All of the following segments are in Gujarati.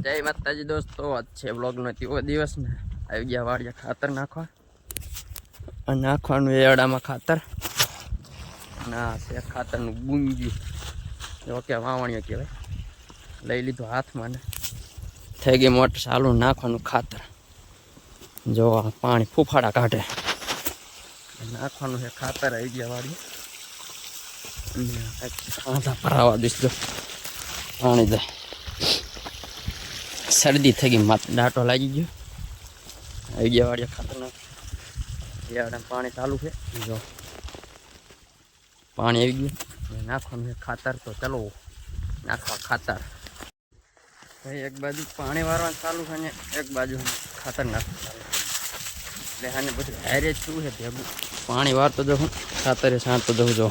જય માતાજી દોસ્તો, આજ છે વ્લોગનો તેવો દિવસ ને આવી ગયા વાડિયા ખાતર નાખવા. અને નાખવાનું એડામાં ખાતર ના છે ખાતરનું ગુંજી જો કે વાવણીઓ કહેવાય. લઈ લીધું હાથમાં ને થઈ ગઈ મોટર ચાલુ નાખવાનું ખાતર. જો પાણી ફૂફાડા કાઢે નાખવાનું છે ખાતર. આવી ગયા વાડિયા ભરાવા દઈશ જો પાણી દે. શરદી થઈ ગઈ, માથે દાંટો લાગી ગયો. આવી ગયા વાડિયા ખાતર નાખ પાણી ચાલુ છે. જો પાણી આવી ગયું, નાખવાનું છે ખાતર. તો ચલો નાખવા ખાતર. ભાઈ એક બાજુ પાણી વારવાનું ચાલુ છે ને એક બાજુ ખાતર નાખવાનું ચાલુ. એટલે આને બધું હારે શું છે ભેગું પાણી વારતો જવું, ખાતરે છાંટતો જવું. જો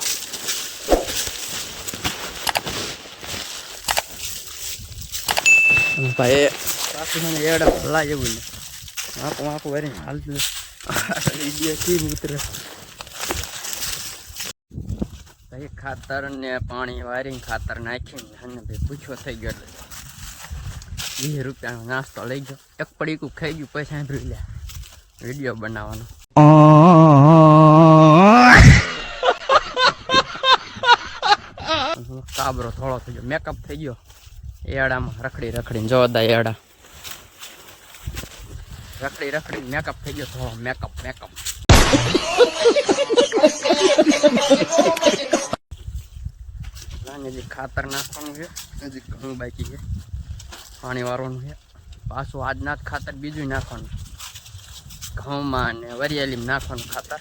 ભાઈ પાછું મને એડા ભલા જેવું ને આખું આખું વારીને હાલતું ઉતરે. ભાઈ ખાતર ને પાણી વારીને ખાતર નાખીને અને ભાઈ પૂછો થઈ ગયો. એટલે 20 રૂપિયાનો નાસ્તો લઈ ગયો. એક પડીકું ખાઈ ગયું, પછી સાંભળ્યું લે વિડીયો બનાવવાનો. કાબરો થોડો થઈ ગયો, મેકઅપ થઈ ગયો એડામાં. રખડીને જોરદાર એડા રખડી મેકઅપ થઈ ગયો. થોડો મેકઅપ ખાતર નાખવાનું છે. હજી ઘણું બાકી છે. પાણી વારવાનું છે પાછું. આજના જ ખાતર બીજું નાખવાનું ઘઉંમાં ને વરિયાળીમાં નાખવાનું ખાતર.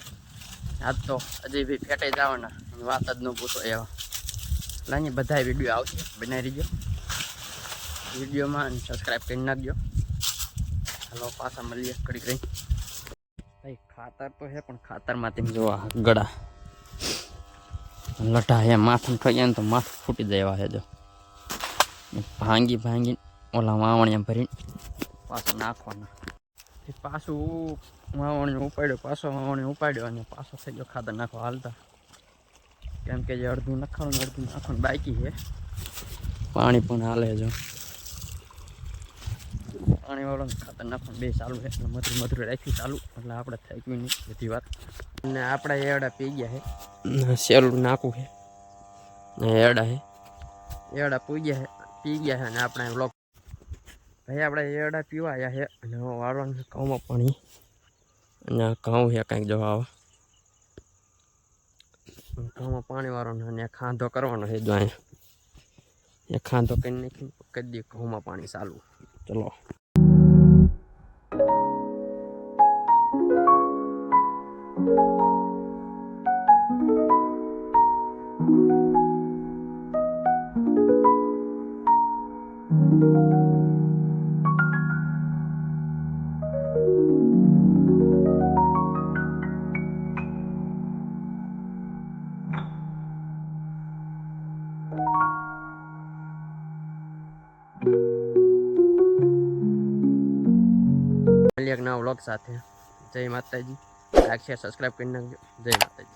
આજ તો હજી બી ફેટાઈ જવાના, વાત જ ન પૂછો એવા. એટલે અહીંયા બધા વિડીયો આવશે, બનાવી રહીજો વિડીયોમાં અને સબસ્ક્રાઈબ કરી નાખજો. હાલો પાછા મળીએ કડી કઈ. ભાઈ ખાતર તો છે પણ ખાતરમાં તેમ જોવા ગળા લટા હે માથું ઠોઈએ ને તો માથું ફૂટી જાય એવા છે. જો ભાંગી ઓલા વાવણિયા ભરીને પાછું નાખવાના. પાછું વાવણીઓ ઉપાડ્યો અને પાછો થઈ ગયો ખાતર નાખવા હાલતા. કેમ કે જે અડધું નાખવાનું બાકી છે. પાણી પણ હાલે. જો પાણી વાળો ખાતર નાખવાનું બે ચાલુ છે. એટલે મધુર રાખ્યું ચાલુ, એટલે આપણે થઈ ગયું નહીં બધી વાત. અને આપણા એડા પી ગયા છે. સેલું નાખવું છે એડા છે. એડા પી ગયા છે અને આપણે વ્લોગ ભાઈ આપણે એડા પીવા આવ્યા છે. અને વાળવાનું છે ઘઉંમાં પાણી. અને ઘઉં છે કંઈક જો આવે ઘઉંમાં પાણી વાળવાનું અને ખાંધો કરવાનો છે. જો અહીંયા એ ખાંધો કરી નાખીને કરી દઈએ ઘઉંમાં પાણી ચાલુ. ચલો એક નવા વ્લોગ સાથે. જય માતાજી. લાઈક શેર સબસ્ક્રાઈબ કરી નાખજો. જય માતાજી.